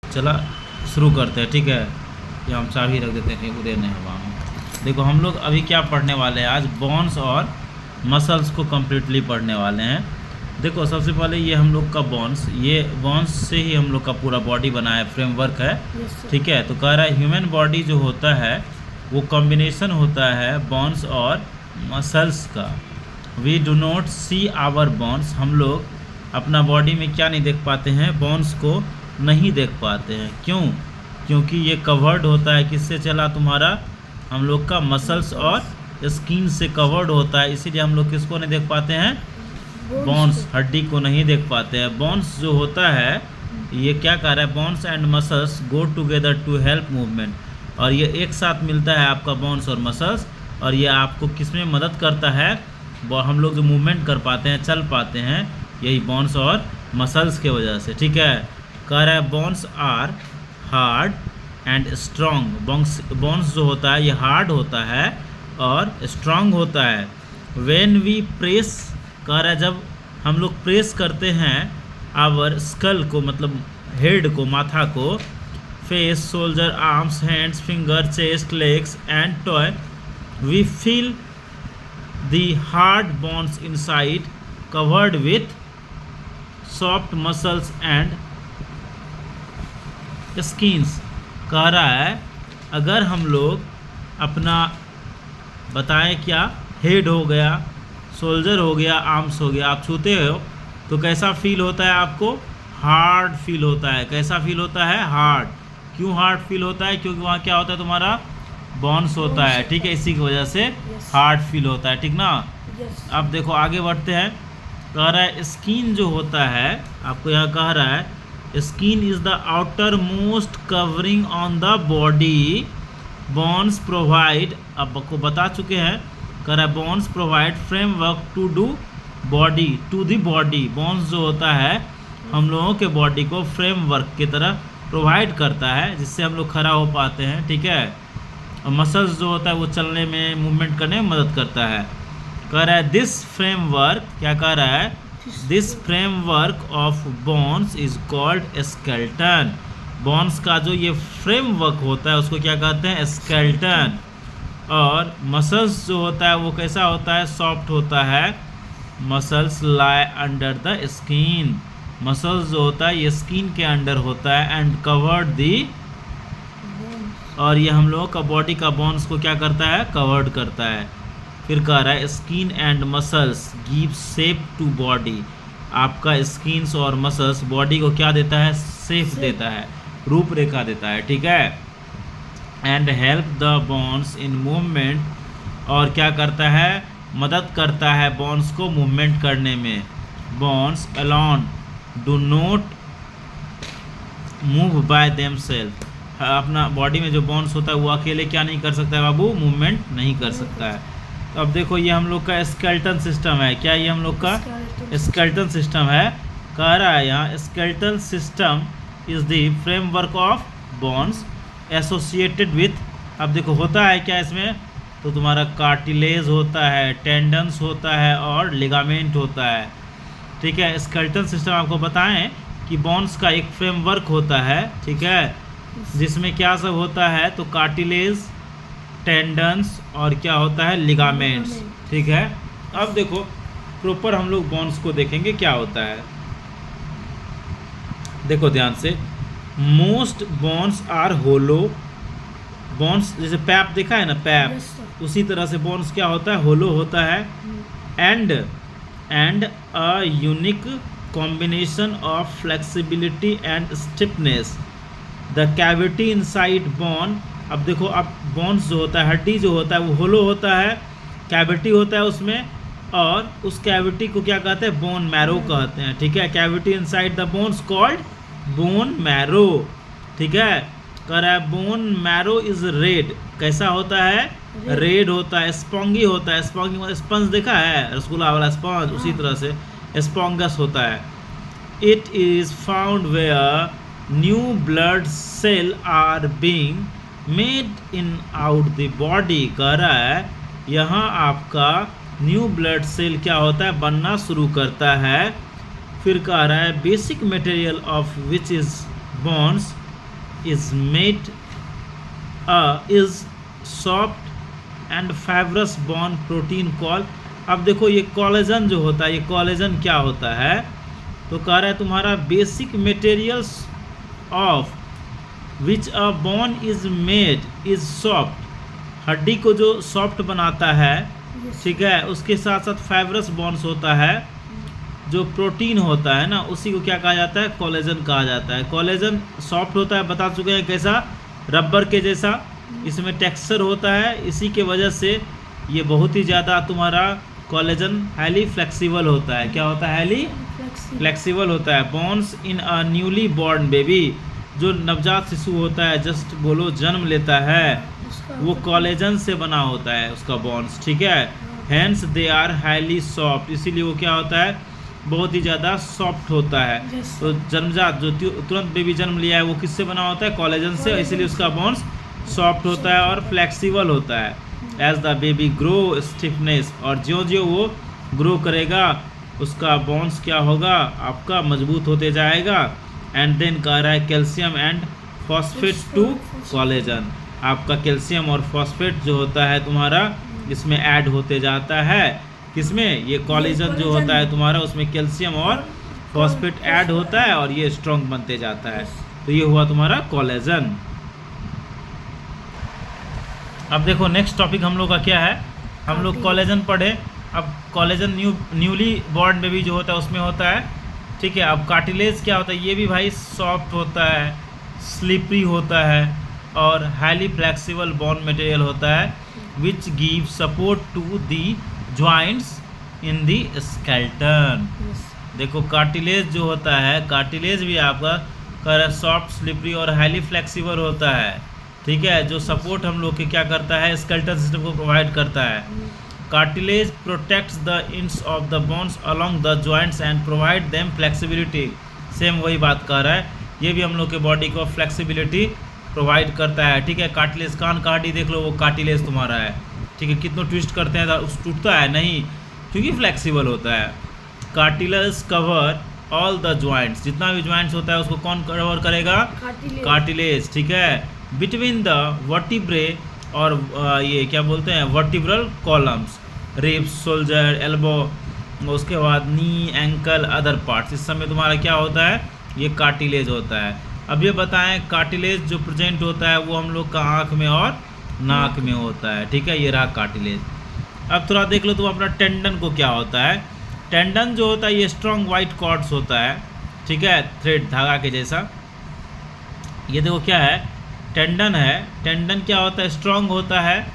चला शुरू करते हैं, ठीक है। ये हम चाबी रख देते हैं कहीं उड़े नहीं हवा में। देखो हम लोग अभी क्या पढ़ने वाले हैं, आज बोन्स और मसल्स को कम्प्लीटली पढ़ने वाले हैं। देखो सबसे पहले ये हम लोग का बोन्स, ये बोन्स से ही हम लोग का पूरा बॉडी बना है, फ्रेमवर्क है, ठीक है। तो कह रहा है ह्यूमन बॉडी जो होता है वो कॉम्बिनेशन होता है बोन्स और मसल्स का। We do not see our bones, हम लोग अपना बॉडी में क्या नहीं देख पाते हैं, बोन्स को नहीं देख पाते हैं। क्यों? क्योंकि ये कवर्ड होता है किससे, चला तुम्हारा हम लोग का मसल्स और स्किन से कवर्ड होता है, इसीलिए हम लोग किसको नहीं देख पाते हैं, बोन्स, हड्डी को नहीं देख पाते हैं। बोन्स जो होता है ये क्या कर रहा है, bones and muscles go together to help movement, और ये एक साथ मिलता है आपका बोन्स और मसल्स, और ये आपको किस में मदद करता है, हम लोग जो मूवमेंट कर पाते हैं, चल पाते हैं, यही बोन्स और मसल्स के वजह से, ठीक है। कह रहा है bones are hard and strong, bones जो होता है ये हार्ड होता है और स्ट्रॉन्ग होता है। व्हेन वी प्रेस, कह रहा है जब हम लोग प्रेस करते हैं आवर स्कल को, मतलब हेड को, माथा को, face, shoulder, arms, hands, finger, chest, legs and toes, we feel the hard bones inside covered with soft muscles and skins. कह रहा है अगर हम लोग अपना बताएं क्या, हेड हो गया, शोल्डर हो गया, आर्म्स हो गया, आप छूते हो तो कैसा फील होता है आपको, हार्ड फील होता है। कैसा फील होता है, हार्ड। क्यों हार्ड फील होता है, क्योंकि वहाँ क्या होता है तुम्हारा बोन्स होता है, ठीक है, इसी की वजह से हार्ड फील होता है, ठीक ना। अब देखो आगे बढ़ते हैं। कह रहा है स्किन जो होता है, आपको यहाँ कह रहा है skin is the outermost covering on the body, bones provide, अब आपको बता चुके हैं। कह रहा है bones provide framework to do body to the body, bones जो होता है हम लोगों के बॉडी को फ्रेमवर्क की तरह प्रोवाइड करता है, जिससे हम लोग खड़ा हो पाते हैं, ठीक है। और मसल्स जो होता है वो चलने में, मूवमेंट करने में मदद करता है। कह रहा है दिस फ्रेमवर्क, क्या कह रहा है, this framework of bones is called skeleton, bones का जो ये फ्रेमवर्क होता है उसको क्या कहते हैं, स्केलेटन। और मसल्स जो होता है वो कैसा होता है, सॉफ्ट होता है, muscles lie under the skin, muscles जो होता है ये स्किन के अंडर होता है, एंड कवर्ड दी, और ये हम लोगों का बॉडी का बोन्स को क्या करता है, कवर्ड करता है। फिर कह रहा है skin and muscles give shape to body, आपका स्किन्स और मसल्स बॉडी को क्या देता है, शेप देता है, रूपरेखा देता है, ठीक है। And help the bones in movement, और क्या करता है, मदद करता है बोन्स को मूवमेंट करने में। Bones alone do not move by themselves, अपना बॉडी में जो बोन्स होता है वो अकेले क्या नहीं कर सकता है बाबू, मूवमेंट नहीं कर सकता है। तो अब देखो ये हम लोग का स्केलेटन सिस्टम है, क्या ये हम लोग का स्केलेटन सिस्टम है। कह रहा है यहाँ skeletal system is the framework of bones associated with, अब देखो होता है क्या इसमें, तो तुम्हारा कार्टिलेज होता है, टेंडन्स होता है और लिगामेंट होता है, ठीक है। स्केलेटल सिस्टम आपको बताएं कि बोन्स का एक फ्रेमवर्क होता है, ठीक है, जिसमें क्या सब होता है, तो कार्टिलेज, टेंडन्स और क्या होता है, लिगामेंट्स, ठीक है। अब देखो प्रॉपर हम लोग बोन्स को देखेंगे क्या होता है, देखो ध्यान से। Most bones are hollow, bones जैसे पैप देखा है ना, पैप, उसी तरह से बोन्स क्या होता है, होलो होता है। And a unique combination of flexibility and stiffness, the cavity inside bone, अब देखो अब बोन्स जो होता है, हड्डी जो होता है वो होलो होता है, कैविटी होता है उसमें, और उस कैविटी को क्या कहते हैं, बोन मैरो कहते हैं, ठीक है। Cavity inside the bones called bone marrow, ठीक है। कह रहा है बोन मैरो इज रेड, कैसा होता है, रेड होता है, स्पॉन्गी होता है, स्पॉन्गी मतलब स्पंज देखा है, रसगुल्ला वाला स्पंज, उसी तरह से स्पॉन्गस होता है। It is found where new blood cell are being made in out the body, कह रहा है यहाँ आपका न्यू ब्लड सेल क्या होता है, बनना शुरू करता है। फिर कह रहा है basic material of which is bones is made is soft and fibrous bone protein called। अब देखो ये कोलेजन जो होता है, ये कोलेजन क्या होता है, तो कह रहा है तुम्हारा basic materials of which a bone is made is soft, हड्डी को जो सॉफ्ट बनाता है, ठीक है, उसके साथ साथ फाइब्रस बॉन्स होता है, जो प्रोटीन होता है ना, उसी को क्या कहा जाता है, कोलेजन कहा जाता है। कोलेजन सॉफ्ट होता है, बता चुके हैं कैसा, रबर के जैसा, इसमें टेक्सचर होता है, इसी के वजह से ये बहुत ही ज़्यादा तुम्हारा कोलेजन हाईली फ्लेक्सिबल होता है। क्या होता है, हाईली फ्लेक्सिबल होता है। Bones in a newly born baby, जो नवजात शिशु होता है, जस्ट बोलो जन्म लेता है, वो कोलेजन से बना होता है उसका बोन्स, ठीक है। Hence they are highly soft, इसीलिए वो क्या होता है, बहुत ही ज़्यादा सॉफ्ट होता है। तो जन्मजात जो तुरंत बेबी जन्म लिया है वो किससे बना होता है, कोलेजन से, इसीलिए उसका बोन्स सॉफ्ट होता है और फ्लेक्सिबल होता है। As the baby grow stiffness, और ज्यों ज्यों वो ग्रो करेगा उसका बोन्स क्या होगा, आपका मजबूत होते जाएगा। एंड देन कह रहा है calcium and phosphate to collagen, आपका कैल्शियम और फॉस्फेट जो होता है तुम्हारा इसमें ऐड होते जाता है, किसमें, ये कोलेजन जो होता है तुम्हारा, उसमें कैल्शियम और फॉस्फेट ऐड होता है और ये स्ट्रॉन्ग बनते जाता है। तो ये हुआ तुम्हारा कोलेजन। अब देखो नेक्स्ट टॉपिक हम लोग का क्या है, हम लोग कोलेजन पढ़े। अब कोलेजन न्यूली बॉर्न बेबी जो होता है उसमें होता है, ठीक है। अब कार्टिलेज क्या होता है, ये भी भाई सॉफ्ट होता है, स्लिपरी होता है और हाईली फ्लेक्सिबल बोन मटेरियल होता है, which give support to the joints in the skeleton. देखो कार्टिलेज जो होता है, कार्टिलेज भी आपका सॉफ्ट, स्लिपरी और हाईली फ्लेक्सिबल होता है, ठीक है, जो सपोर्ट हम लोग के क्या करता है, स्केलेटल सिस्टम को प्रोवाइड करता है। Cartilage protects the ends of the bones along the joints and provide them flexibility. Same वही बात कर रहा है, ये भी हम लोग के बॉडी को फ्लेक्सिबिलिटी प्रोवाइड करता है, ठीक है। कार्टिलेज, कान का हड्डी देख लो, वो कार्टिलेज तुम्हारा है, ठीक है। कितना ट्विस्ट करते हैं टूटता है नहीं, क्योंकि फ्लेक्सिबल होता है। Cartilage cover all the joints, जितना भी जॉइंट्स होता है उसको कौन कवर करेगा, कार्टिलेज, ठीक है। बिटवीन द वर्टिब्रे और ये क्या बोलते हैं, vertebral columns, ribs, shoulder, elbow, उसके बाद नी, एंकल, अदर पार्ट्स, इस समय तुम्हारा क्या होता है, ये कार्टिलेज होता है। अब ये बताएं कार्टिलेज जो प्रेजेंट होता है वो हम लोग का आँख में और नाक में होता है, ठीक है, ये रहा कार्टिलेज। अब थोड़ा देख लो तुम अपना टेंडन को क्या होता है। टेंडन जो होता है ये स्ट्रॉन्ग वाइट कॉर्ड्स होता है, ठीक है, थ्रेड, धागा के जैसा। ये देखो क्या है, टेंडन है। टेंडन क्या होता है, स्ट्रॉन्ग होता है,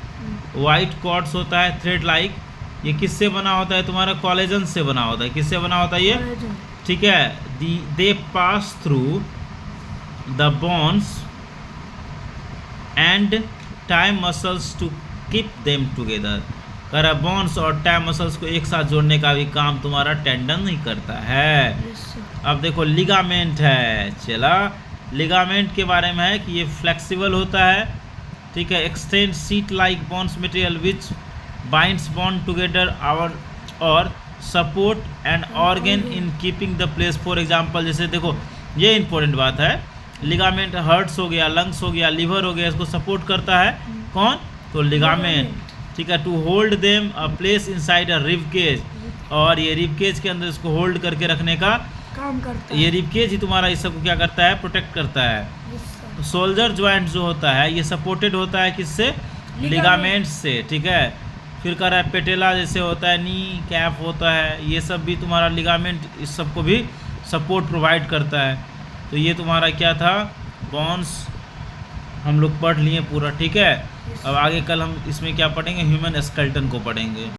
वाइट कॉर्ड्स होता है, थ्रेड लाइक। ये किससे बना होता है, तुम्हारा कोलेजन से बना होता है। किससे बना होता है ये, ठीक है। They pass through the bones and tie muscles to keep them together. कर बोन्स और टाई मसल्स को एक साथ जोड़ने का भी काम तुम्हारा टेंडन ही करता है। अब देखो लिगामेंट है, चला लिगामेंट के बारे में है कि ये फ्लेक्सिबल होता है, ठीक है। Extend sheet like bones material which binds bone together our और support and organ in keeping the place. For example जैसे देखो ये इंपॉर्टेंट बात है, लिगामेंट हर्ट्स हो गया, लंग्स हो गया, लिवर हो गया, इसको सपोर्ट करता है कौन, तो लिगामेंट, ठीक है। To hold them a place inside a rib cage, और ये रिब केज के अंदर इसको होल्ड करके रखने का काम करता है। ये रिब केज ही तुम्हारा इस सबको क्या करता है, प्रोटेक्ट करता है। शोल्डर ज्वाइंट जो होता है ये सपोर्टेड होता है किससे, लिगामेंट से, ठीक है। फिर कह रहा है पेटेला जैसे होता है, नी कैप होता है, ये सब भी तुम्हारा लिगामेंट इस सबको भी सपोर्ट प्रोवाइड करता है। तो ये तुम्हारा क्या था, बोन्स हम लोग पढ़ लिए पूरा, ठीक है। अब आगे कल हम इसमें क्या पढ़ेंगे, ह्यूमन स्केलेटन को पढ़ेंगे।